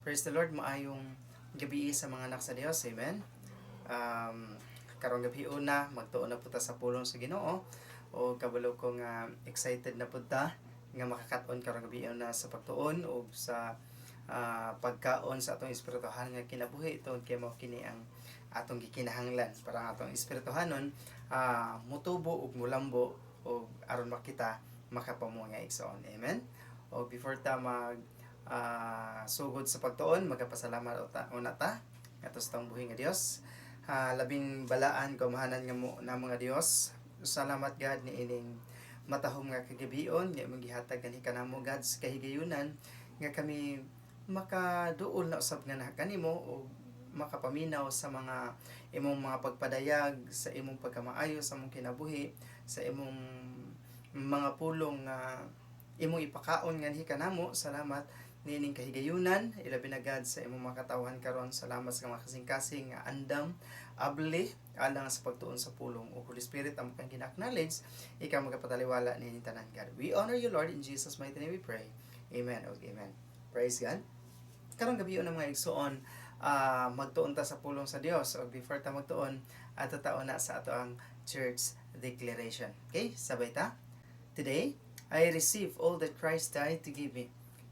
Praise the Lord, maayong gabi sa mga anak sa Dios. Amen. Karong gabi una, magtuon na puta sa pulong sa Ginoo. O kabalo ko nga excited na puta nga makakaton karong gabi una sa pagtuon o sa pagkaon sa atong espirituhan nga kinabuhi tungod kay mao kini ang atong gikinahanglan para ang atong espirituhanon mutubo ug mulambo o aron makita makapamuha nga igsoon. Amen. O before ta sugod sa pagtuon, magapasalamat una ta atos tang buhi nga Dios. Labing balaan kamahanan nga mo na mga Dios. Salamat God ni ining matahom nga kagabion nga imong gihatag kanhi kanamo God sa kahigayunan nga kami makaduol na usab nga kanimo o makapaminaw sa mga imong mga pagpadayag, sa imong pagkamaayo sa imong kinabuhi, sa imong mga pulong nga imong ipakaon nga kanamo. Salamat nining kahigayunan, ilabi na God sa imong makatawhan karon. Salamat sa mga kasing-kasing nga andam, abli, alang sa pagtuon sa pulong o Holy Spirit ang kang gina-acknowledge, ikaw magapataliwala nining tanan God. We honor you Lord, in Jesus mighty name we pray. Amen. Okay, amen. Praise God. Karong gabi na mga igsoon, magtuon ta sa pulong sa Dios. O before ta magtuon, ato taon na sa ato ang church declaration. Okay, sabay ta. Today, I receive all that Christ died to give me.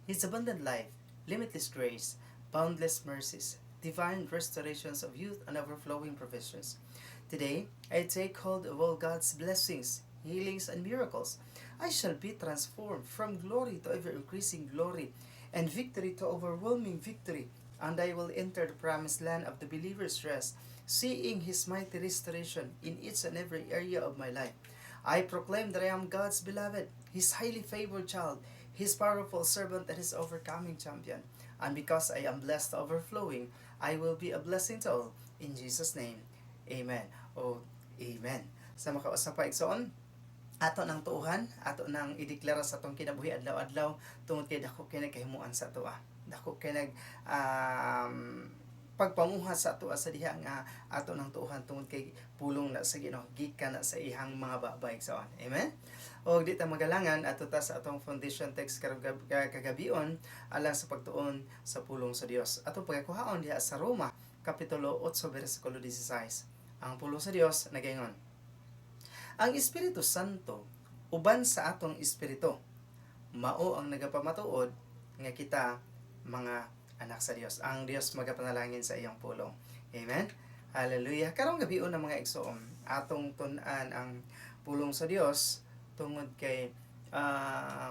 His abundant life, limitless grace, boundless mercies, divine restorations of youth and overflowing provisions. Today, I take hold of all God's blessings, healings, and miracles. I shall be transformed from glory to ever-increasing glory, and victory to overwhelming victory, and I will enter the promised land of the believer's rest, seeing His mighty restoration in each and every area of my life. I proclaim that I am God's beloved, His highly favored child, His powerful servant, and His overcoming champion. And because I am blessed to overflowing, I will be a blessing to all. In Jesus' name, Amen. O Amen. Sa makausap pa igsoon, ato nang tuuhan, ato nang ideklara sa atong kinabuhi adlaw-adlaw tungod kay dako kay nagkahimuan sa ato. Dako kay nag pagpamuha sa ato sa diha nga ato nang tuuhan tungod kay pulong na sa Ginoo, gikan na sa ihang mga babay igsoon. Amen. O di ta magalangan ato ta sa atong foundation text karong kagabion alang sa pagtuon sa pulong sa Dios. Atong pagkuhaon diha sa Roma kapitulo 8 bersikulo 16. Ang pulong sa Dios nagaingon: ang Espiritu Santo uban sa atong espiritu mao ang nagapamatuod nga kita mga anak sa Dios. Ang Dios magapanalangin sa iyang pulong. Amen. Hallelujah. Karong gabion na mga igsoon, atong tun-an ang pulong sa Dios tungod kay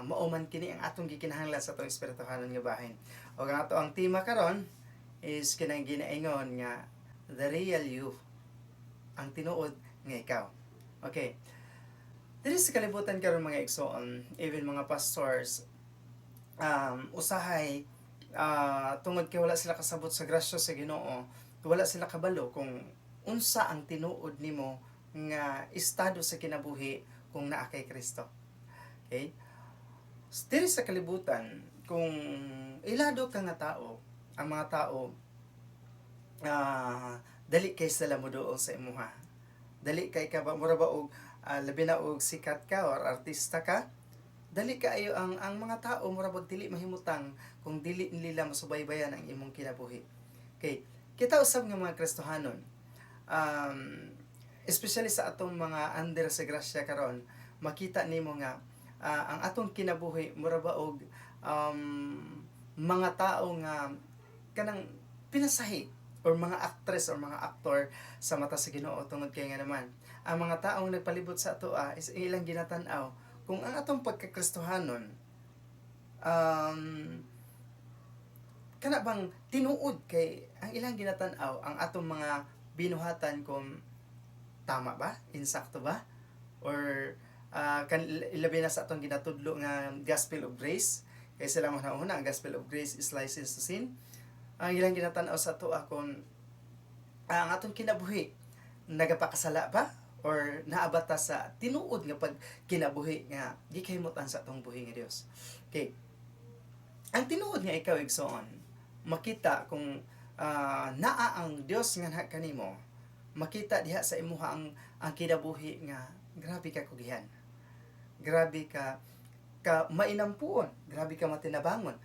mauman kini ang atong gikinahanglan sa atong espirituhanon nga bahin. O nga ato ang tema karon is kinang ginaingon nga the real you, ang tinuod nga ikaw. Okay. Diri sa kalibutan karon mga igsoon, even mga pastors, usahay tungod kay wala sila kasabot sa grasya sa Ginoo, wala sila kabalo kung unsa ang tinuod nimo nga estado sa kinabuhi kung naa kay Kristo. Okay? Diri sa kalibutan, kung ilado ka nga tao, ang mga tao dali kay sila moduol sa imuha. Dali kay ka ba mura ba og labi na og sikat ka or artista ka, dali kaayo ang mga tao mura bag dili mahimutang kung dili nila masubaybayan ang imong kinabuhi. Okay, kita usab nga mga Kristohanon, especially sa atong mga under sa grasya karon, makita nimo nga ang atong kinabuhi mura ba og mga tao nga kanang pinasahi or mga actress or mga aktor sa mata sa Ginoo tungod kay nga naman ang mga taong nagpalibot sa ato is ilang ginatan-aw kung ang atong pagkakristohanon kana bang tinuod kay ang ilang ginatan-aw ang atong mga binuhatan kung tama ba, insakto ba, or ilabi na sa atong ginatudlo nga gospel of grace kay sila mo una ang gospel of grace is license to sin. Ang ilang ginatan-aw sa ato kung ang atong kinabuhi nagapakasala ba or naabata sa tinuod nga pag kinabuhi nga gikahimutan sa atong buhi nga Dios. Okay. Ang tinuod nga ikaw igsoon, makita kung naa ang Dios nga kanimo, makita diha sa imuha ang kinabuhi nga grabe ka kugihan. Grabe ka mainampuon, grabe ka matinabangon.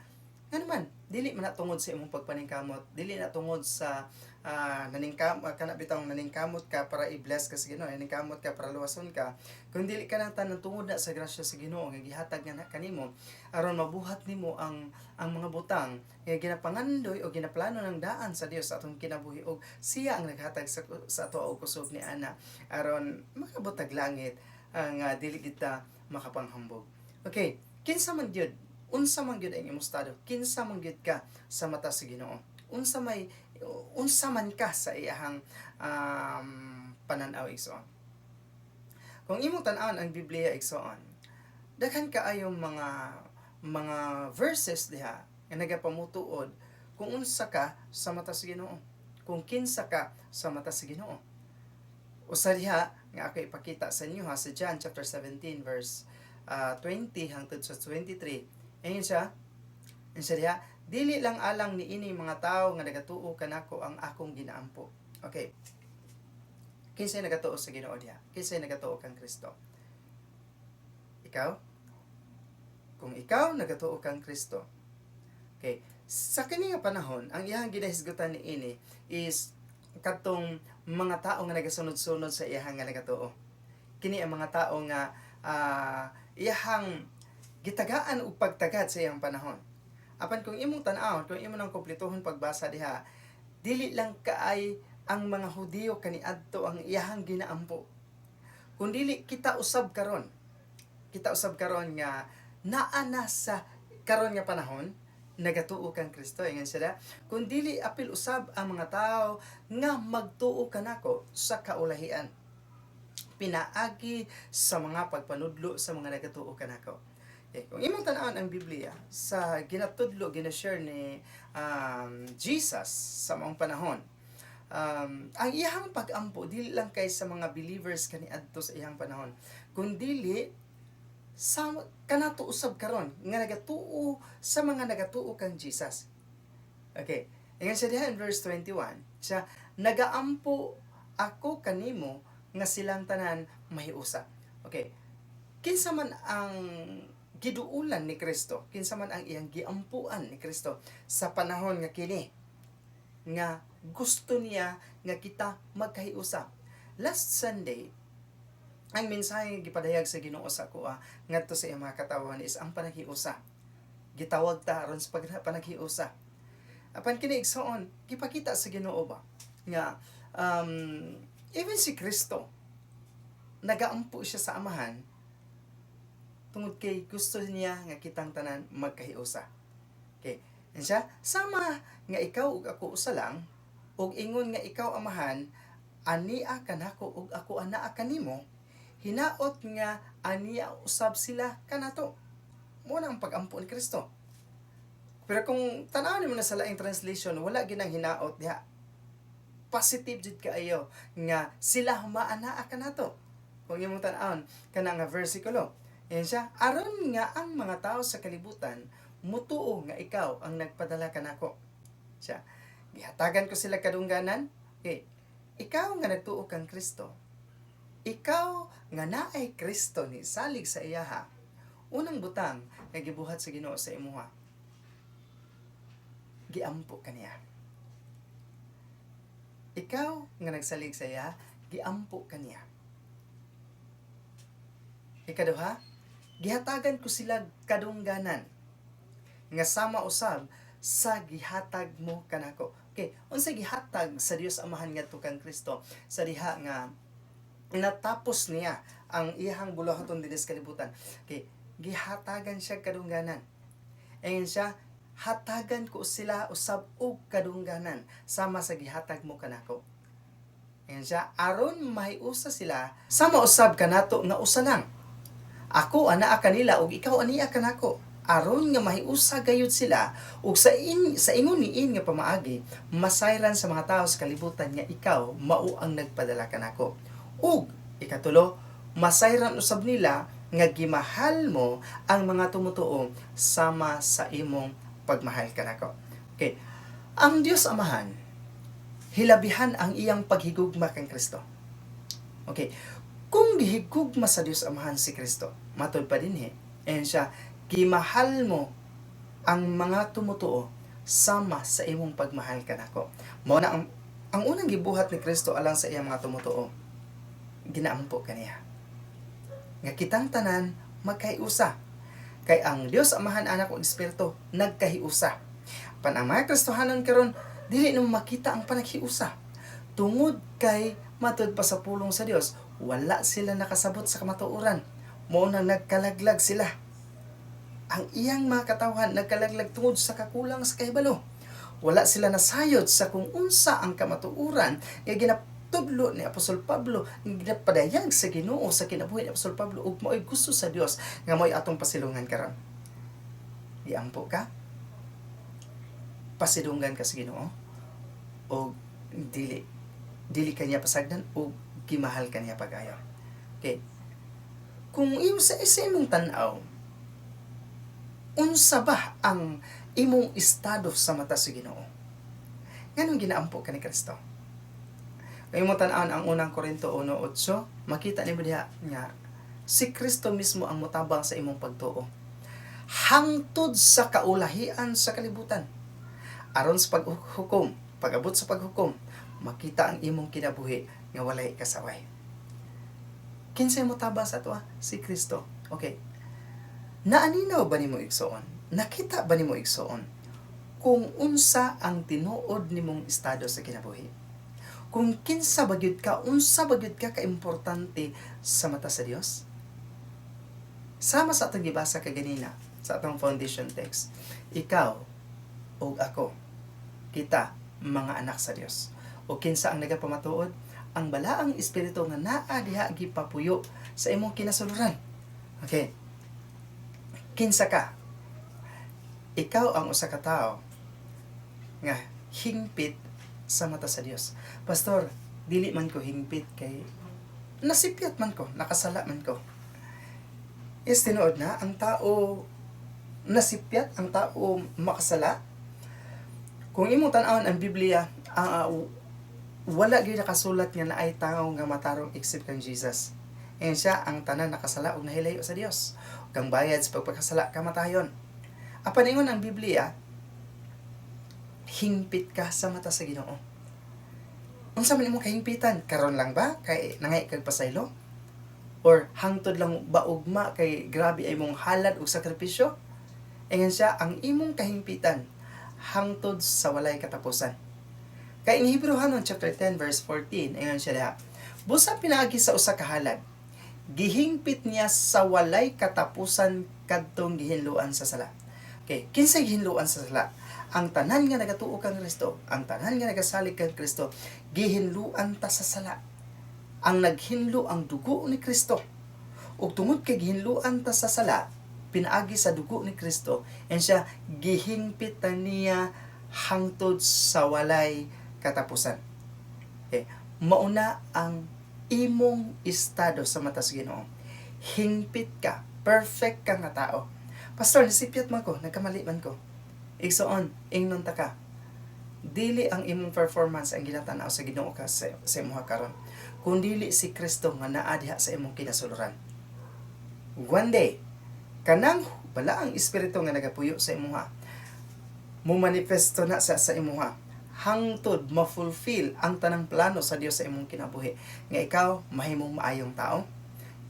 Nga naman, dili man na tungod sa imong pagpaningkamot, dili na tungod sa naningkamot ka para i-bless ka sa Ginoo, naningkamot ka para luwason ka, kung dili ka nang tanan tungod na sa grasya sa Ginoo nga gihatag nga kanimo aron mabuhat nimo ang mga butang nga ginapangandoy o ginaplano ng daan sa Dios sa atong kinabuhi, og siya ang naghatag sa ato og kusog ni ana aron makabutag langit nga dili kita makapanghambog. Okay, kinsa man gyud, unsa man gyud ang imong estado, kinsa man gyud ka sa mata sa Ginoo, unsa man ka sa iyahang pananaw igsoon. Kung imong tan-awon ang Biblia igsoon, daghan kaayong mga verses diha nga nagapamutuod kung unsa ka sa mata sa Ginoo, kung kinsa ka sa mata sa Ginoo. Usa diha nga ako ipakita sa inyo sa John chapter 17 verse 20 hangtod sa 23. Ayun siya diha, dili lang alang ni ini mga tao nga nagatuo kanako ang akong ginaampo. Okay. Kinsay nagatuo sa Ginoo diha? Kinsay nagatuo kang Kristo? Ikaw? Kung ikaw nagatuo kang Kristo. Okay. Sa kini nga panahon, ang iyang ginahisgutan ni ini is katong mga tao nga nagasunod-sunod sa iyang nga nagatuo. Kini ang mga tao nga iyang gitagaan og pagtagad sa iyang panahon. Apan kung imong tan-awon, kung imo nang kumpletohon pagbasa diha, dili lang kaay ang mga Hudiyo kaniadto ang iyang ginaampo. Kung dili kita usab karon nga naa na sa karon nga panahon nagatuo kang Kristo, ingon sila, kung dili apil usab ang mga tao nga magtuo kanako sa kaulahian, pinaagi sa mga pagpanudlo sa mga nagatuo kanako. Okay. Kung imong tan-awon ang Biblia sa ginatudlo, ginashare ni Jesus sa maong panahon, ang iyang pag-ampo dili lang kay sa mga believers kaniadto sa iyang panahon, kundi sa kanato usab karon nga nagatuo sa mga nagatuo kang Jesus. Okay. Ingon siya diha in verse 21, siya, nagaampo ako kanimo nga silang tanan mahiusa. Okay. Kinsa man ang giduulan ni Kristo, kinsa man ang iyang giampuan ni Kristo sa panahon nga kini nga gusto niya nga kita magkahiusa. Last Sunday, ang mensahe nga gipadayag sa Ginoo sa kuha ngadto sa iyang mga katawan is ang panaghiusa. Gitawag ta aron sa panaghiusa. Apan kini igsoon, gipakita sa Ginoo ba nga even si Kristo nagaampo siya sa Amahan tungod kay gusto niya nga kitang tanan magkahiusa. Okay. And siya, sama nga ikaw ug ako usa lang, ug ingon nga ikaw Amahan, ania kanako ug ako anaa kanimo, hinaot nga ania usab sila kanato. Mo na ang pag-ampo ni Kristo. Pero kung tan-awon mo na sa laing translation, wala ginang hinaot diha. Positive jud kaayo nga sila maanaa kanato. Kung imong tan-awon kana nga versikulo, yan siya, aron nga ang mga tao sa kalibutan mutuo nga ikaw ang nagpadala kanako. Siya, gihatagan ko sila kadungganan. Okay. Ikaw nga nagtuo kang Kristo. Ikaw nga naay Kristo ni salig sa iyaha. Unang butang nga gibuhat sa Ginoo sa imuha. Giampo kaniya. Ikaw nga nagsalig sa iya, giampo kaniya. Ikaduha, gihatagan ko sila kadungganan nga sama usab sa gihatag mo kanako. Okay, unsa gihatag sa Dios Amahan ngadto kang Kristo sa diha nga natapos niya ang iyang buluhaton dinhi sa kalibutan. Okay, gihatagan siya kadungganan. Ayon siya, hatagan ko sila usab og kadungganan sama sa gihatag mo kanako. Ayon siya, aron mahiusa sila sama usab kanato nga usa lang. Ako anaa kanila ug ikaw ania kanako, aron nga mahiusa gayud sila ug sa ingon niin nga pamaagi masayran sa mga tawo sa kalibutan nga ikaw mao ang nagpadala kanako. Ug ikatulo, masayran usab nila nga gimahal mo ang mga tumutuo sama sa imong pagmahal kanako. Okay. Ang Dios Amahan hilabihan ang iyang paghigugma kang Kristo. Okay. Kung gihigugma sa Dios Amahan si Kristo, matod pa dinhi, and siya, gimahal mo ang mga tumutuo sama sa imong pagmahal kanako. Mao na ang unang gibuhat ni Kristo alang sa iyang mga tumutuo. Ginaampo kaniya nga kitang tanan magkahiusa, kay ang Dios Amahan, Anak ug Espiritu nagkahiusa. Pan ang mga Kristohanon karon dili na makita ang panaghiusa tungod kay matud pa sa pulong sa Dios wala sila nakasabot sa kamatuoran. Mao nang nagkalaglag sila. Ang iyang mga katawhan nagkalaglag tungod sa kakulang sa kahibalo. Wala sila nasayod sa kung unsa ang kamatuoran nga ginatudlo ni Apostol Pablo, ginapadayag sa Ginoo sa kinabuhi ni Apostol Pablo ug mao'y gusto sa Dios nga mo'y atong pasilungan karon. Diampo ka? Pasidunggan ka sa Ginoo o dili kanya pasagdan o gimahal kanya pagayo. Okay. Kung imo sa imong tan-aw, unsa ba ang imong estado sa mata sa Ginoo? Nganong ginaampo ka ni Kristo? Kung imo tan-awon ang unang Korinto 1:8, makita nimo diha nga si Kristo mismo ang motabang sa imong pagtuo hangtod sa kaulahian sa kalibutan. Aron sa paghukom, pag-abot sa paghukom, makita ang imong kinabuhi nga walay kasaway. Kinsay motabang sa ato? Si Kristo. Okay. Naaninaw ba nimo igsoon? Nakita ba nimo igsoon kung unsa ang tinuod nimong estado sa kinabuhi? Kung kinsa bagyud ka, unsa bagyud ka kaimportante sa mata sa Dios? Sama sa atong gibasa kaganina sa atong foundation text, ikaw ug ako, kita mga anak sa Dios. O kinsa ang nagapamatuod? Ang balaang espiritu nga naa diha gipapuyo sa imong kinasuluran. Okay. Kinsa ka? Ikaw ang usa ka tawo nga hingpit sa mata sa Dios. Pastor, dili man ko hingpit kay nasipyat man ko, nakasala man ko. Is tinuod na ang tao nasipyat, ang tao makasala. Kung imong tan-awon ang Biblia, wala gyud nakasulat nga naay tawo nga matarong except kang Jesus. And siya ang tanan nakasala ug nahilayo sa Dios. Kang bayad sa pagpakasala kamatayon. Apan ingon ang Biblia, hingpit ka sa mata sa Ginoo. Unsa man imong kahingpitan? Karon lang ba kay nangay kag pasaylo? Or hangtod lang ba ugma kay grabe ay mong halad ug sakripisyo? Ingon siya ang imong kahingpitan hangtod sa walay katapusan. Kay in Hebrewanon chapter 10 verse 14, ingon siya diha, busa pinaagi sa usa ka halad, gihingpit niya sa walay katapusan kadtong gihinluan sa sala. Okay, kinsay gihinluan sa sala? Ang tanan nga nagatuo kang Kristo, ang tanan nga nagasalig kang Kristo, gihinluan ta sa sala. Ang naghinlo ang dugo ni Kristo. Ug tungod kay gihinluan ta sa sala, pinaagi sa dugo ni Kristo, and siya gihingpit niya hangtod sa walay katapusan. Okay, mauna ang imong estado sa mata sa Ginoo. Hingpit ka, perfect ka nga tao. Pastor, nasipyat man ko, nagkamali man ko. Igsoon, ingnon ta ka. Dili ang imong performance ang ginatanaw sa Ginoo ka sa imong karon, kun dili si Kristo nga naa diha sa imong kinasuluran. One day, kanang balaang espiritu nga nagapuyo sa imuha, mo manifesto na sa imuha, hangtod ma-fulfill ang tanang plano sa Dios sa imong kinabuhi, nga ikaw mahimong maayong tao,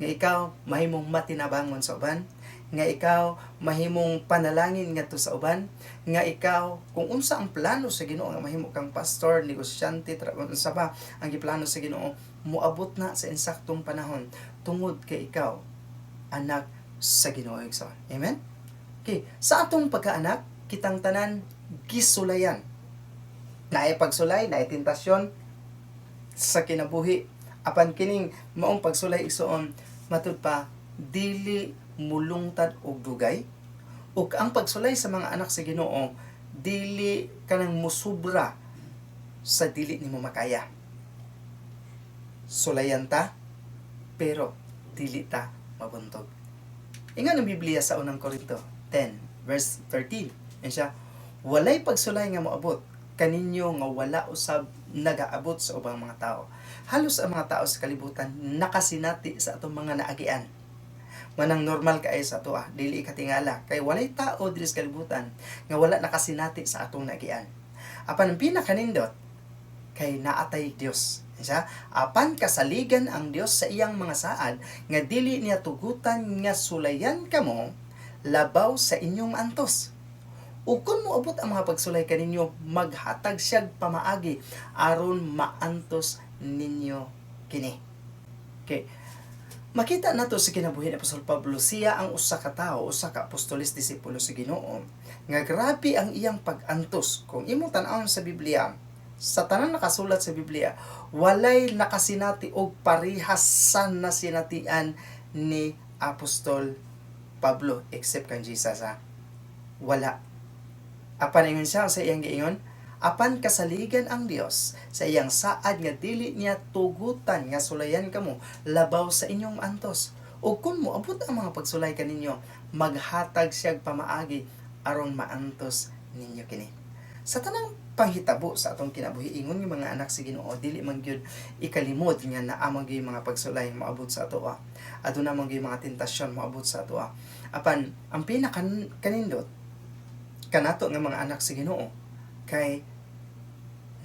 nga ikaw mahimong matinabangon sa uban, nga ikaw mahimong panalangin ngadto sa uban, nga ikaw kung unsa ang plano sa Ginoo nga mahimo kang pastor, negosyante, unsa pa ang giplano sa Ginoo, moabot na sa insaktong panahon tungod kay ikaw anak sa Ginoo. Amen. Okay, sa atong pagkaanak, kitang tanan gisulayan. Naay pagsulay, naay tentasyon sa kinabuhi. Apan kining maong pagsulay igsoon, matud pa dili mulungtad og dugay. Ug ang pagsulay sa mga anak sa Ginoo, dili kanang musubra sa dili nimo makaya. Sulayan ta, pero dili ta mabuntog. Ingon ang Biblia sa unang Korinto 10 verse 13. Yan siya, walay pagsulay nga moabot kaninyo nga wala usab nagaabot sa ubang mga tao. Halos ang mga tao sa kalibutan nakasinati sa atong mga naagian. manang normal kaay sa ato dili ka tingala kay walay tao diri sa kalibutan nga wala nakasinati sa atong nagian. Apan ang pinakanindot kay naatay Dios siya, apan kasaligan ang Dios sa iyang mga saad nga dili niya tugutan nga sulayan kamo labaw sa inyong antos. Ug kun moabot ang mga pagsulay kaninyo, maghatag siyag pamaagi aron maantos ninyo kini. Okay. Makita nato sa kinabuhi ni Apostol Pablo, siya ang usa ka tawo, usa ka apostolis disipulo sa Ginoo, nga grabe ang iyang pag-antos. Kung imong tan-awon sa Biblia, sa tanan nakasulat sa Biblia, walay nakasinati og parihasan na sinatian ni Apostol Pablo except kan Jesus wala. Apan ingon siya sa iyang giingon, apan kasaligan ang Dios sa iyang saad nga dili niya tugutan nga sulayan kamo labaw sa inyong antos. Ug kun moabot ang mga pagsulay kaninyo, maghatag siyag pamaagi aron maantos ninyo kini. Sa tanang panghitabo sa atong kinabuhi, ingon yung mga anak sa Ginoo, dili man gyud ikalimot nga naamang gyud mga pagsulay moabot sa ato aduna man gyud mga tentasyon moabot sa ato apan ang pinakakanindot kanato nga mga anak sa Ginoo kay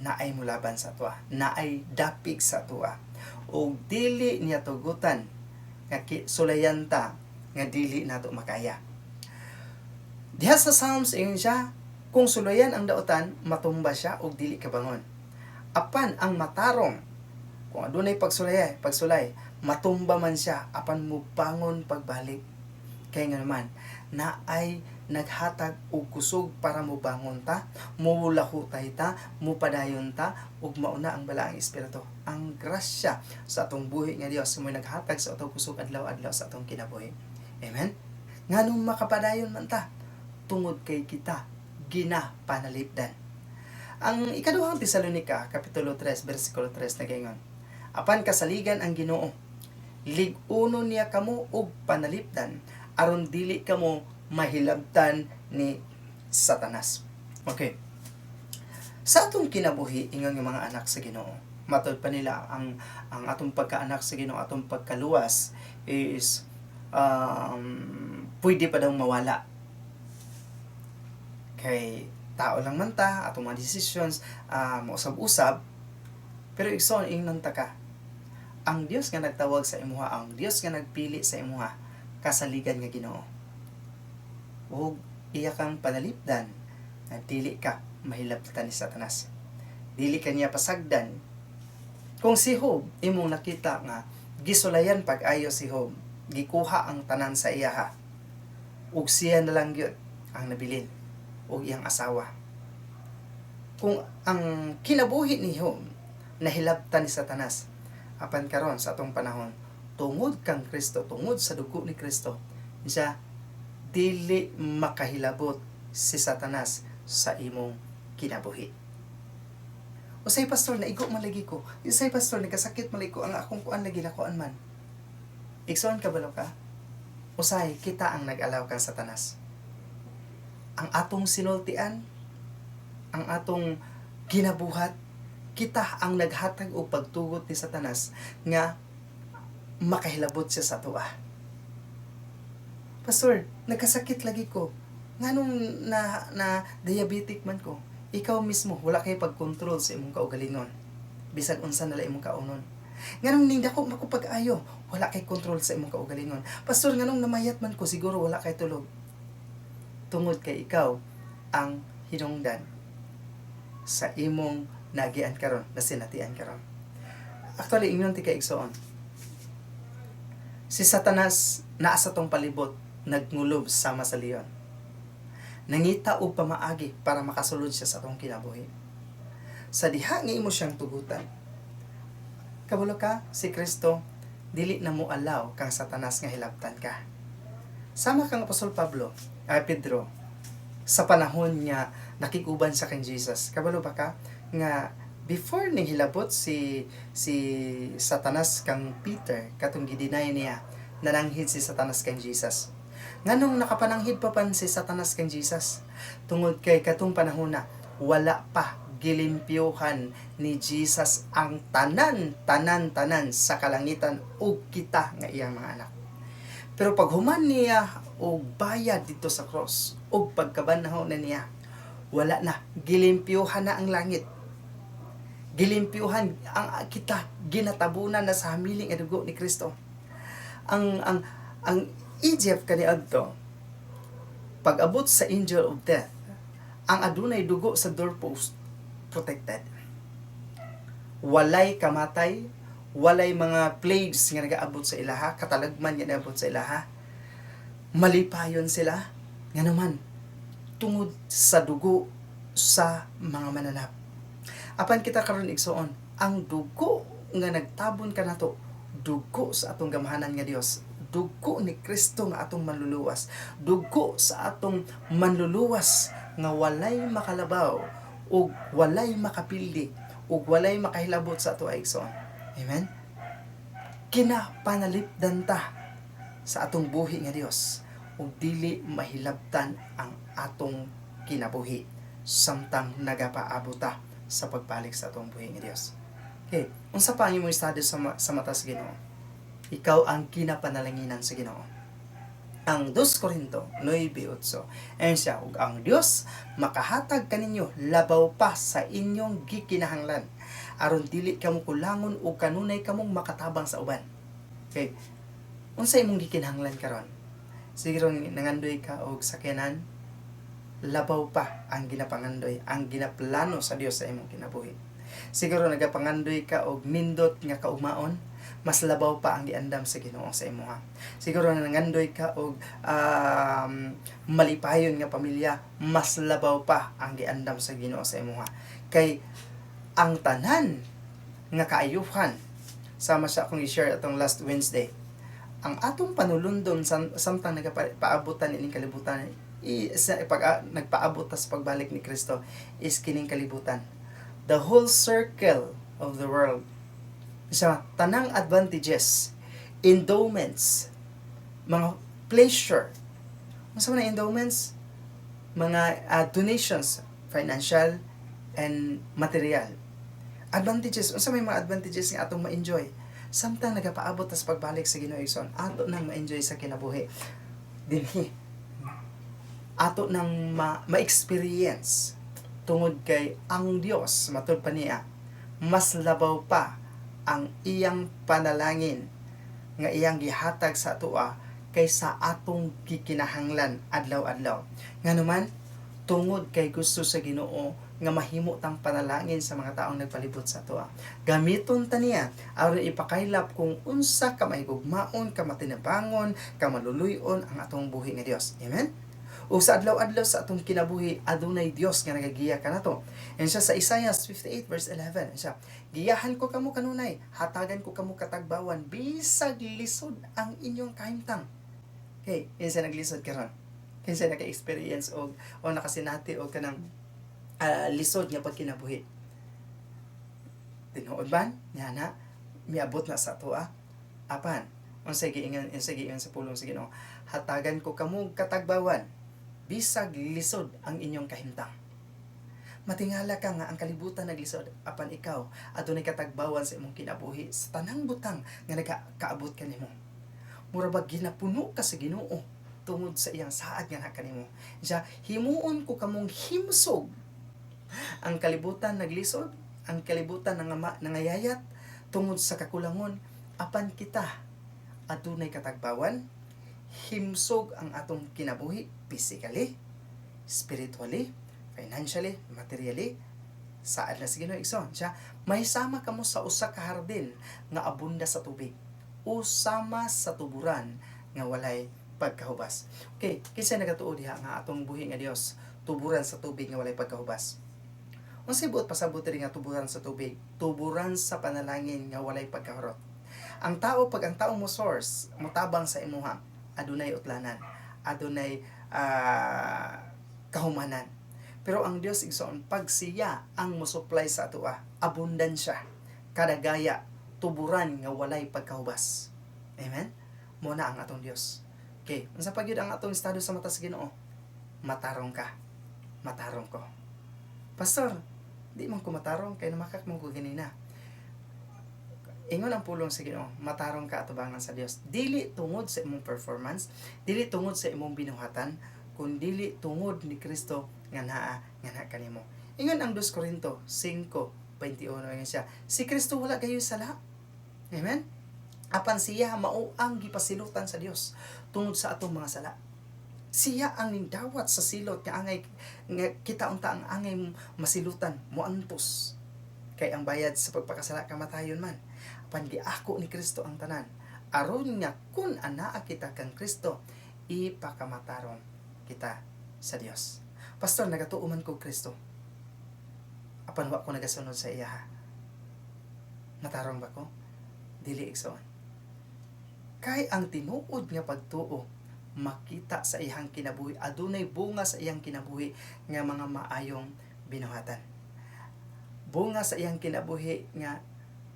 naay mulaban sa ato naay dapig sa ato ug dili niya tugutan nga sulayan ta nga dili nato makaya. Diha sa Psalms ingon siya, kung sulayan ang daotan, matumba siya ug dili kabangon. Apan ang matarong, kung adunay pagsulay, matumba man siya apan mubangon pagbalik. Kay nga naman, naay naghatag og kusog para mobangon ta, mulahutay ta, mupadayon ta ug mauna ang balaang espiritu. Ang grasya sa atong buhi nga Dios mo naghatag sa atong kusog adlaw-adlaw sa atong kinabuhi. Amen. Nganong makapadayon man ta tungod kay kita ginapanalipdan. Ang ikaduhang Tesalonica kapitulo 3 bersikulo 3 nagaingon, apan kasaligan ang Ginoo, lig-uno niya kamo og panalipdan aron dili kamo mahilabtan ni Satanas. Okay. Sa atong kinabuhi ingon nga mga anak sa Ginoo, matod pa nila ang atong pagkaanak sa Ginoo, atong pagkaluwas is pwede pa daw mawala. Kay tao lang man ta, atong mga decisions mausab-usab, pero igsoon ingnon ta ka. Ang Dios nga nagtawag sa imuha, ang Dios nga nagpili sa imuha, kasaligan nga Ginoo. Ug iya kang panalipdan na dili ka mahilabtan ni Satanas. Dili ka niya pasagdan. Kung si Job imong nakita nga gisulayan pag-ayo si Job, gikuha ang tanan sa iya ug siya na lang gyud ang nabilin ug iyang asawa. Kung ang kinabuhi ni Job nahilabtan ni Satanas, apan karon sa atong panahon, tungod kang Kristo, tungod sa dugo ni Kristo, siya dili makahilabot si Satanas sa imong kinabuhi. Usay pastor, naigo man lagi ko. Usay pastor, nagkasakit man lagi ko, ang akong kuan lagi lakuan man. Igsoon ka balo ka? Usay kita ang nag-alaw kang Satanas. Ang atong sinultian, ang atong ginabuhat, kita ang naghatag og pagtugot ni Satanas nga makahilabot siya sa tuwa. Pastor, nagkasakit lagi ko. Nganong na diabetic man ko. Ikaw mismo wala kay pagkontrol sa imong kaugalingon. Bisag unsa nala imong kaunon. Nganong ning dako makupag-ayo, wala kay kontrol sa imong kaugalingon. Pastor, nganong namayat man ko, siguro wala kay tulog. Tungod kay ikaw ang hinungdan sa imong nagian karon, nasinatian karon. Actually, ingnon ti kay igsoon. Si Satanas naa sa tong palibot, nagngulob sama sa leon. Nangita og pamaagi para makasulod siya sa atong kinabuhi. Sa diha nga imo siyang tugutan, kabalo ka, si Kristo dili na mo allow kang Satanas nga hilabtan ka. Sama kang Apostol Pedro sa panahon nga nakikuban sa kang Jesus. Kabalo ba ka nga before ning hilabot si Satanas kang Peter, katong gidinay niya, nananghid si Satanas kang Jesus. Nganong nakapananghid pa pan si Satanas kang Jesus? Tungod kay katong panahon na wala pa gilimpyuhan ni Jesus ang tanan sa kalangitan ug kita nga iyang mga anak. Pero pag human niya og bayad dito sa cross, og pagkabanhaw na niya, wala na, gilimpyuhan na ang langit. Gilimpyuhan ang kita, ginatabunan na sa hamiling nga dugo ni Kristo. Ang Egypt kaniadto, pag abot sa angel of death, ang adunay dugo sa doorpost protected. Walay kamatay, walay mga plagues nga nagaabot sa ilaha, katalagman nga nagaabot sa ilaha. Malipayon sila nga naman tungod sa dugo sa mga mananap. Apan kita karon igsoon, ang dugo nga nagtabon kanato, dugo sa atong gamahanan nga Dios, dugo ni Kristo nga atong manluluwas, dugo sa atong manluluwas nga walay makalabaw ug walay makapildi ug walay makahilabot sa ato igsoon. Amen. Kinapanalipdan ta sa atong buhi nga Dios ug dili mahilabtan ang atong kinabuhi samtang nagapaabot ta sa pagbalik sa atong buhi nga Dios. Okay, unsa pa ang imong estado sa mata sa Ginoo? Ikaw ang kinapanalanginan sa Ginoo. Ang 2 Korinto 9:8, ayon siya, ug ang Dios makahatag kaninyo labaw pa sa inyong gikinahanglan aron dili kamo kulangon o kanunay kamong makatabang sa uban. Okay, unsa imong gikinahanglan karon? Siguro nangandoy ka og sakyanan, labaw pa ang ginapangandoy, ang ginaplano sa Dios sa imong kinabuhi. Siguro nagapangandoy ka og nindot nga kaugmaon, mas labaw pa ang giandam sa Ginoo sa imuha. Siguro nangandoy ka og malipayon nga pamilya, mas labaw pa ang giandam sa Ginoo sa imuha. Kay ang tanan nga kaayuhan, sama sa akong i-share atong last Wednesday, ang atong panulundon samtang nagpaabutan ining kalibutan, nagpaabot sa pagbalik ni Kristo is kining kalibutan. The whole circle of the world, sa tanang advantages, endowments, mga pleasure. Ano man ang endowments? Mga donations, financial and material. Advantages, unsa may mga advantages nga atong ma-enjoy samtang nagapaabot sa pagbalik sa Ginoo igsoon, ato nang ma-enjoy sa kinabuhi dinhi, ato nang ma-experience tungod kay ang Dios matud pa niya, mas labaw pa ang iyang panalangin nga iyang gihatag sa atoa kaysa atong gikinahanglan adlaw-adlaw. Nganuman tungod kay gusto sa Ginoo nga mahimo tang panalangin sa mga taong nagpalibot sa atoa. Gamiton ta niya aron ipakaylap kung unsa ka mahigugmaon, ka matinabangon, ka maluluyon ang atong buhi nga Dios. Amen. O sa adlaw-adlaw sa atong kinabuhi, adunay Dios nga nagagiya kanato. And siya sa Isaiah 58 verse 11, siya, giyahan ko kamo kanunay, hatagan ko kamo katagbawan, bisag lisod ang inyong kahimtang. Okay, yun siya naglisod karon. Yun siya naka-experience o nakasinati o kanang lisod nga pagkinabuhi. Tinuod ban? Yan na, miabot na sa atoa. Apan, unsay giingon sa pulong sa Ginoo, hatagan ko kamo katagbawan, bisag lisod ang inyong kahimtang. Matingala ka nga ang kalibutan naglisod, apan ikaw adunay katagbawan sa imong kinabuhi sa tanang butang nga nagakaabot kanimo. Mura ba ginapuno ka sa Ginoo tungod sa iyang saad nga kanimo. Siya, himuon ko kamong himsog. Ang kalibutan naglisod, ang kalibutan nangayayat tungod sa kakulangon, apan kita adunay katagbawan, himsog ang atong kinabuhi physically, spiritually, financially, materially, saad na sa Ginoo igsoon. Siya, may sama kamo sa usa ka hardin nga abunda sa tubig, usama sa tuburan nga walay pagkahubas. Okay, kinsa nagatuo diha nga atong buhi nga Dios tuburan sa tubig nga walay pagkahubas? Unsay buot pasabot diri nga tuburan sa tubig? Tuburan sa panalangin nga walay pagkahurot. Ang tao, pag ang tao mo source, mutabang sa imuha, adunay utlanan, adunay kahumanan. Pero ang Dios igsoon, pag siya ang mo-supply sa atoa, abundansya, kadagaya, tuburan nga walay pagkahubas. Amen? Muna ang atong Dios. Okay, unsa pa gyud ang atong estado sa mata sa Ginoo? Matarong ka. Matarong ko. Pastor, di man ko matarong kay namakak mo ko ganina. Ingon ang pulong sa Ginoo, matarong ka atubangan sa Dios. Dili tungod sa imong performance, dili tungod sa imong binuhatan, kun dili tungod ni Kristo nga naa kanimo. Ingon ang 2 Corinto 5:21 ingon siya, si Kristo wala gayoy sala. Amen. Apan siya mao ang gipasilutan sa Dios tungod sa atong mga sala. Siya ang nindawat sa silot nga angay nga kita unta ang angay masilutan moantos. Kay ang bayad sa pagpakasala kamatayon man. Apan giako ni Kristo ang tanan. Aron nga kun anaa kita kang Kristo, ipakamataron kita sa Dios. Pastor, nagatuo man ko Kristo. Apan wa ko nagasunod sa iya ha. Matarong ba ko? Dili igsoon. Kay ang tinuod nga pagtuo makita sa iyang kinabuhi, adunay bunga sa iyang kinabuhi nga mga maayong binuhatan. Bunga sa iyang kinabuhi nga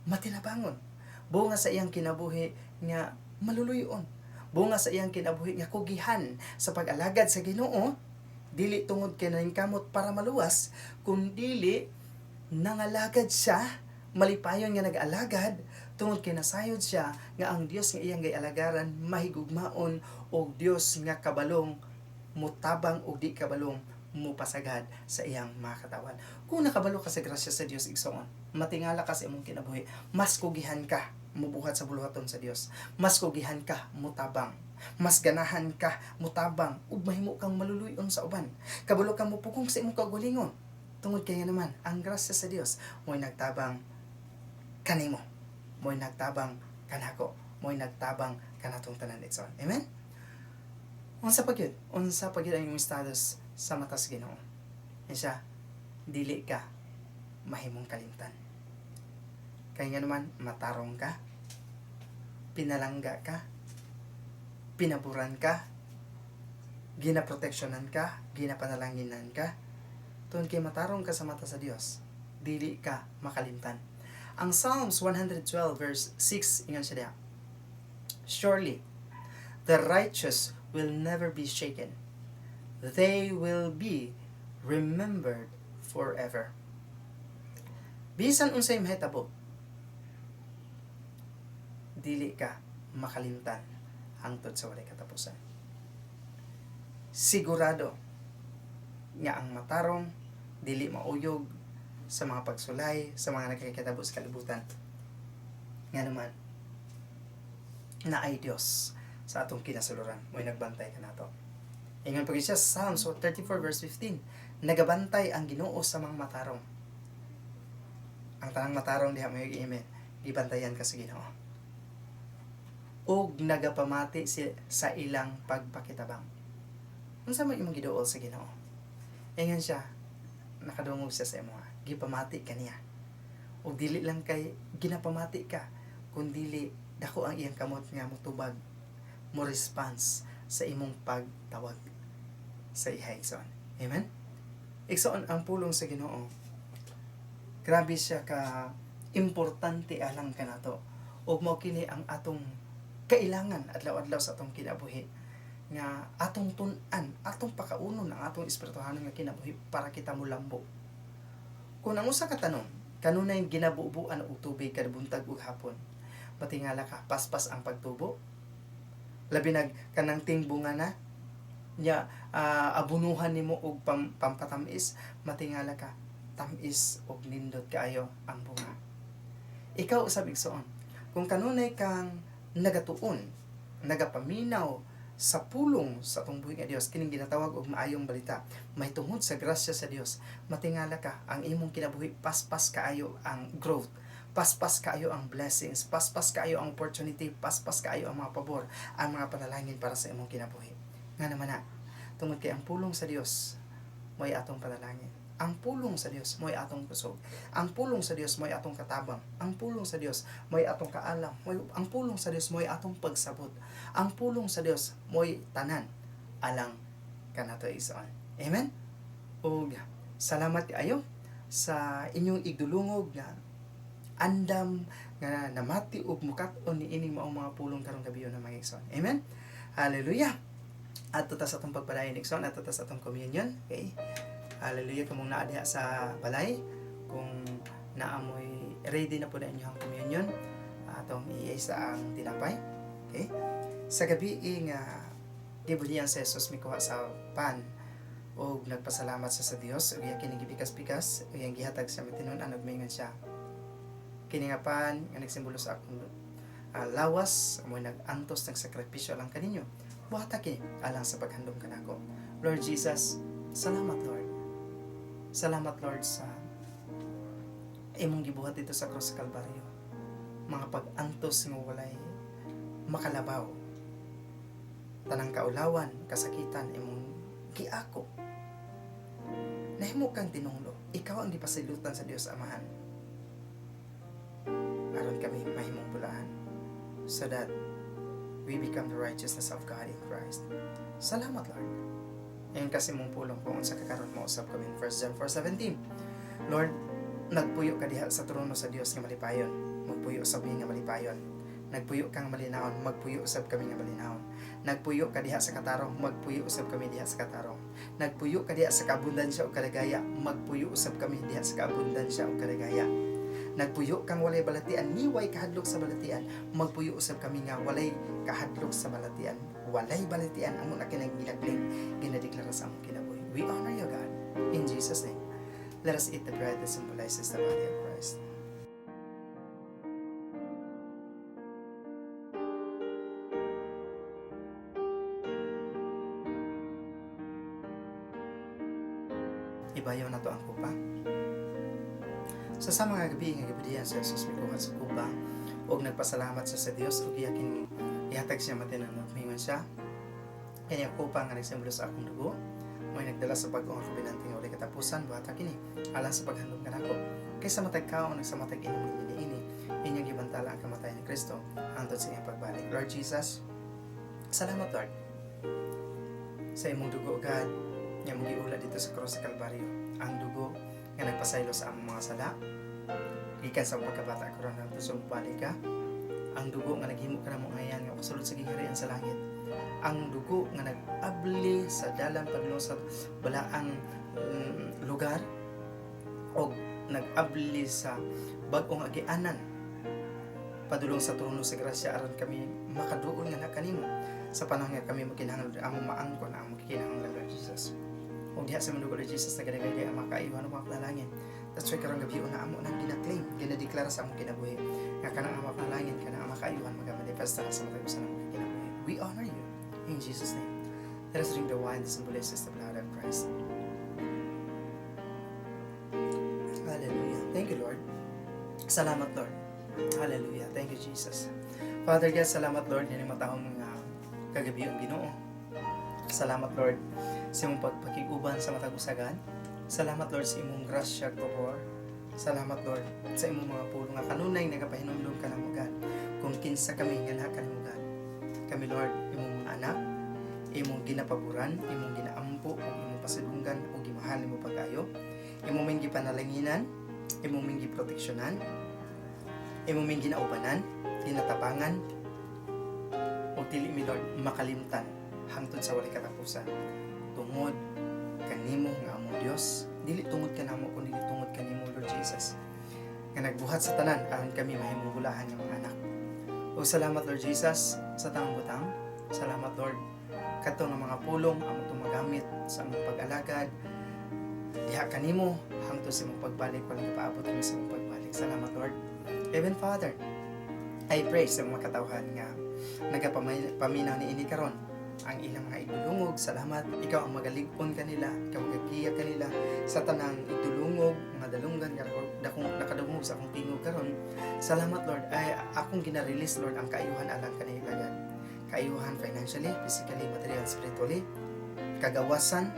matinabangon. Bunga sa iyang kinabuhi nga maluluyon. Bunga sa iyang kinabuhi nga kugihan sa pag-alagad sa Ginoo, dili tungod kay kamot para maluwas, kundi nangalagad siya, malipayon nga nag-alagad, tungod kay nasayod siya nga ang Dios nga iyang gayalagaran mahigugmaon og Dios nga kabalong mutabang og di kabalong mupasagad sa iyang mga katawan. Kung nakabalo ka sa grasya sa Dios igsoon, matingala ka sa imong kinabuhi, mas kugihan ka mubuhat sa buluhaton sa Dios. Mas kugihan ka mutabang. Mas ganahan ka mutabang ug mahimo kang maluluyon sa uban. Kabalo kang mupugong sa imong kaugalingon. Tungod kay naman ang grasya sa Dios mo'y nagtabang kanimo. Mo'y nagtabang kanako. Mo'y nagtabang kanatong tanan igsoon. Amen. Unsa pa gyud ang imong status sa mata sa Ginoo. Siya, dili ka mahimong kalimtan. Kaya nga naman, matarong ka, pinalangga ka, pinaburan ka, ginaproteksyonan ka, ginapanalanginan ka, tungod kay matarong ka sa mata sa Dios, dili ka makalimtan. Ang Psalms 112 verse 6, ingon siya diha, surely, the righteous will never be shaken. They will be remembered forever. Bisan unsay mahitabo, dili ka makalimtan hangtod sa walay katapusan. Sigurado nga ang matarong dili mauyog sa mga pagsulay, sa mga nagkakitabo sa kalibutan. Nga naman, na ay Dios sa atong kinasuluran. Mo'y nagbantay ka nato. Ingon pag siya sa Psalms 34 verse 15, nagabantay ang Ginoo sa mga matarong. Ang tanang matarong diha may amen. Gibantayan ka sa Ginoo. Og nagapamati sa ilang pagpakitabang. Unsa man imong giduol sa Ginoo? Ingon siya, nakadungog siya sa imo. Gipamati kaniya. Og dili lang kay ginapamati ka, kundi dako ang iyang kamot nga motubag, mo response sa imong pagtawag sa iha igsoon. Amen? Igsoon ang pulong sa Ginoo. Grabe siya ka importante alang kanato. Ug mao kini ang atong kailangan adlaw-adlaw sa atong kinabuhi nga atong tun-an, atong pakaunon ang atong espirituhanon nga kinabuhi para kita molambo. Kung ang usa ka tanong, kanunay ginabubuan og tubig kada buntag ug hapon, matingala ka paspas ang pagtubo. Labi nag kanang tingbunga na nya abunuhan nimo og pampatamis, matingala ka tamis og nindot kaayo ang bunga. Ikaw usab igsoon, kung kanunay kang nagatuon, nagapaminaw sa pulong sa atong buhi nga Dios, kining ginatawag og maayong balita, may tungod sa grasya sa Dios, matingala ka ang imong kinabuhi paspas kaayo ang growth, paspas kaayo ang blessings, paspas kaayo ang opportunity, paspas kaayo ang mga pabor, ang mga panalangin para sa imong kinabuhi. Nga naman na, tungod kay ang pulong sa Dios mo'y atong panalangin. Ang pulong sa Dios mo'y atong kusog. Ang pulong sa Dios mo'y atong katabang. Ang pulong sa Dios mo'y atong kaalam. Ang pulong sa Dios mo'y atong pagsabot. Ang pulong sa Dios mo'y tanan alang kanato igsoon. Amen? Ug salamat kaayo sa inyong igdulungog nga andam nga namati ug mukat-on ni ining maong mga pulong karong gabi na mga igsoon. Amen? Hallelujah. At ta sa atong pagpadayon igsoon, at ta sa atong communion. Okay? Hallelujah. Kung naa diha sa balay, kung naamoy ready na po na inyong communion, atong iisa ang tinapay. Okay? Sa gabi nga gibunyan sa Jesus mikuha sa pan ug nagpasalamat sa Dios ug iya kini gibikas-bikas ug iyang gihatag sa mitinud-an ug mingon siya. Kini nga pan nga nagsimbolo sa akong lawas mo nagantos ng sakripisyo lang kaninyo. Buhata kini alang sa paghandom kanako. Lord Jesus, salamat Lord. Salamat Lord sa imong gibuhat dito sa cross sa Kalbaryo. Mga pag-antos nga walay makalabaw. Tanang kaulawan, kasakitan imong giako. Nahimo kang tinunglo. Ikaw ang gipasilutan sa Dios Amahan. Aron kami mahimong bulaan so that we become the righteousness of God in Christ. Salamat Lord. Ngayon kasi mong pulong kung sa kakaroon mo usap kami in 1 John 4:17. Lord, nagpuyo ka diha sa trono sa Dios nga malipayon. Magpuyo sa nga malipayon. Nagpuyo kang malinawon, magpuyo usab kami nga malinawon. Nagpuyo ka diha sa katarong, magpuyo usab kami diha sa katarong. Nagpuyo ka diha sa kaabundansya o kaligaya, magpuyo usab kami diha sa kaabundansya o kaligaya. Nagpuyo kang walay balatian, niway kahadlok sa balatian, magpuyo usab kami nga walay kahadlok sa balatian. Walay balatian amo na kinang ginagling ginadeklara sa among kinabuhi. We honor you, God. In Jesus' name, let us eat the bread that symbolizes the body of Christ. Ibayaw na to ang kupa. Sa mga gabi nga gibidiyan sa Jesus mikuha sa kupa ug nagpasalamat sa Dios ug iyakin ihatag siya matinan ug mingon siya. Kani ang kupa nga nagsimbolo sa akong dugo, mo'y nagdala sa bag-o nga kabinanting walay katapusan buhata kini alang sa paghandom kanako. Kaysa matag kaon sa matag inom ini inyong gibantala ang kamatayon ni Kristo hangtod sa iyang pagbalik. Lord Jesus, salamat Lord sa imong dugo, God, nga mong giula dito sa cross sa Kalbaryo. Ang dugo nga nagpasaylo sa among mga sala gikan sa pagkabata karon hangtod sa pagbalik ka. Ang dugo nga naghimo ka namong ayan nga kasulod sa giharian sa langit. Ang dugo nga nag-abli sa dalan padulong sa balaang lugar o nag-abli sa bag-ong agianan padulong sa trono sa grasya aron kami makaduol nga na kanimo sa panahon nga kami makinahanglan among maangkon ang makinahanglan Lord Jesus. O diha sa mundo Lord Jesus nagadagay ang makaiwan ng mga kalalangin. That's why karong gabi na amo nang ginaklaim, ginadeklara sa among kinabuhi nga kanang ang makalangin kanang ang makaiwan magamanifesta sa matag usan ng kinabuhi. We honor you in Jesus' name. Let us drink the wine that symbolizes the blood of Christ. Hallelujah. Thank you, Lord. Salamat, Lord. Hallelujah. Thank you, Jesus. Father God, salamat, Lord, yan yung matahong kagabi ang Ginoo. Salamat, Lord, sa imong pagpakiguban sa matag usagan. Salamat, Lord, sa imong grasya, Gobor. Salamat, Lord, sa imong mga pulong nga kanunay nagapahinumdum ka na mo, God. Kung kinsa kami nga na mo, God. Kami, Lord, imong mga anak, imong ginapaguran, imong ginaampo, o imong pasidunggan, o gimahal mo pag-ayo, imong ming gipanalanginan, imong ming giproteksyonan, imong ming ginaubanan, ginatabangan, o dili mi, Lord, makalimtan hangtod sa walay katapusan. Tungod kanimo nga among Dios, dili tungod kanamo kundi tungod kanimo, Lord Jesus, nga nagbuhat sa tanan aron kami mahimugulahan ng mga anak. O salamat, Lord Jesus, sa tanang butang. Salamat, Lord, kadto nga mga pulong amo tumagamit sa among pag-alagad diha kanimo hangtod sa imong pagbalik walang ipaabot kami sa imong pagbalik. Salamat, Lord. Even Father, I pray sa mga katawhan nga nagapaminaw ni ini karon ang ilang mga idulungog. Salamat, ikaw ang magaligpon kanila, ikaw magagiya kanila sa tanang idulungog, mga dalunggan dakong nakadungog sa akong tingog karon. Salamat, Lord, ay akong gina-release, Lord, ang kaayuhan alang kanila, God. Kaayuhan financially, physically, material, spiritually, kagawasan,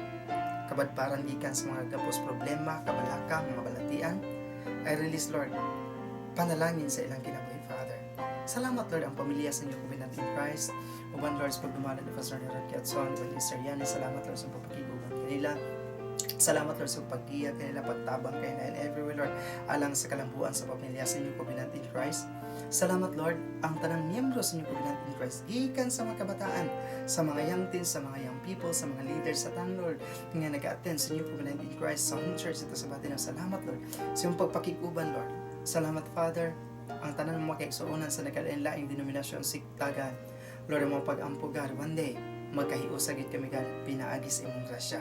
kabadparan gikan sa mga gapos problema, kabalaka, mga balatian. I release, Lord, panalangin sa ilang kinabuhi, Father. Salamat, Lord, ang pamilya sa inyo kuminan in Christ. Uban, Lord, sa pagdumalan ni Pastor Nerad Kiatson, Uban, Easter Yanis. Salamat, Lord, sa pagpapakiguban kanila. Salamat, Lord, sa paggiya kanila, pagtabang kanila, and everywhere, Lord, alang sa kalambuan sa pamilya sa inyo kuminan in Christ. Salamat, Lord, ang tanang miyembro sa inyo kuminan in Christ, gikan sa mga kabataan, sa mga young teens, sa mga young people, sa mga leaders sa tan, Lord, nga nag-attend sa inyo kuminan in Christ, sa home church ito sa batin. Salamat, Lord, sa iyong pagpakiguban, Lord. Salamat, Father, ang tanan mo makaigsuonan sa nagkalain-laing denominasyon siktagan. Lord, mo pag-ampo God, one day magkahiusa gid kami God, pinaagi sa imong grasya.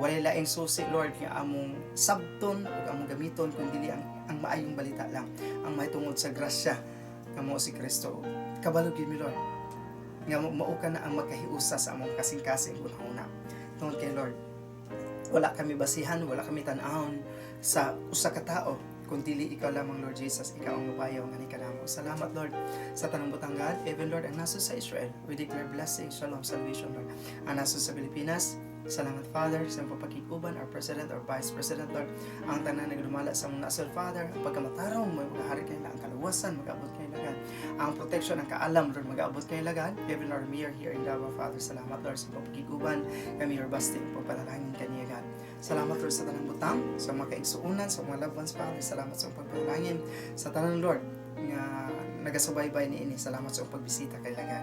Walay laing susi Lord nga among sabton ug among gamiton kun dili ang maayong balita lang, ang mahitungod sa grasya nga mao si Kristo. Kabalo gid mi Lord nga mao ka na ang magkahiusa sa among kasing-kasing una. Tungod kay Lord, wala kami basihan, wala kami tan-awon sa usa ka tao, kundi ikaw lamang Lord Jesus, ikaw ang mapayaw nga ni kanamo. Salamat Lord sa tanang butang God, even Lord ang naso sa Israel, we declare blessing, shalom, salvation Lord. Ang naso sa Pilipinas, salamat Father sa pagkikuban, our President, our Vice President Lord, ang tanan nagdumala sa mong nasod Father, ang pagkamatarong mo magahari kayo na ang kaluwasan, mag-abot kayo lagad, ang protection, ang kaalam Lord, mag-abot kayo lagad, even our mayor here in Davao Father, salamat Lord sa pagkikuban, kami your basting, pagpalalangin kaniya God. Salamat Lord sa tanang butang, sa mga kaigsuunan, sa mga loved ones Father, salamat sa pagpalalangin, sa tanang Lord, nga nagasubaybay ni ini, salamat sa pagbisita kay lagad.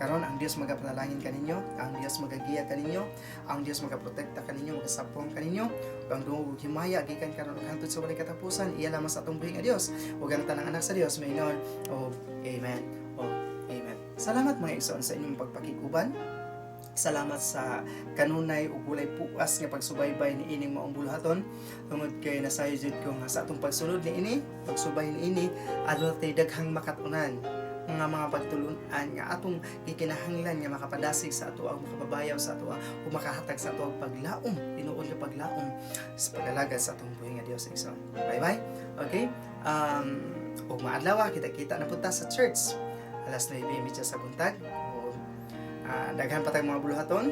Karon ang Dios magapanalangin kaninyo, ang Dios magagiya kaninyo, ang Dios magaprotekta kaninyo, magasapong kaninyo, ang dungog himaya gikan karon ug hangtod sa walay katapusan, iya lamang sa atong buhing a Dios. Ug ang tanang anak sa Dios maingon, amen. Amen. Salamat mga igsoon sa inyong pagpakikuban. Salamat sa kanunay ug walay puas nga pagsubaybay ni ining maong buluhaton. Tungod kay nasayod ko nga sa atong pagsulod ni ini, pagsubay ni ini, adto tay daghang makatunan mga pagtulunan nga atong gikinahanglan nga makapadasig sa ato ang makababayaw sa ato o makahatag sa ato ang paglaom, tinuod nga paglaom sa pag-alagad sa atong buhing nga Dios igsoon. Bye. Okay? Og maadlaw kita na punta sa church. Alas 9:30 sa buntag. Daghan pa tayong mga buluhaton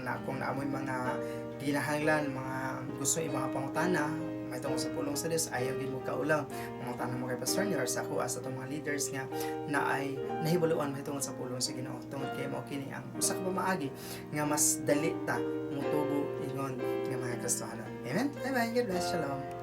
na kung naamoy mga ginahanglan, mga gusto mga pangutana may tungkol sa pulong sa Dios, ayaw gid mo kaulang mga tanong mo kay Pastor Nior sa ako as atong mga leaders nga na ay nahibaluan may tungkol sa pulong sa Ginoo. Tungod kay mao kini ang usa ka pamaagi nga mas dali ta mutubo ingon nga mga Kristohanon. Amen. Bye. God bless. Shalom.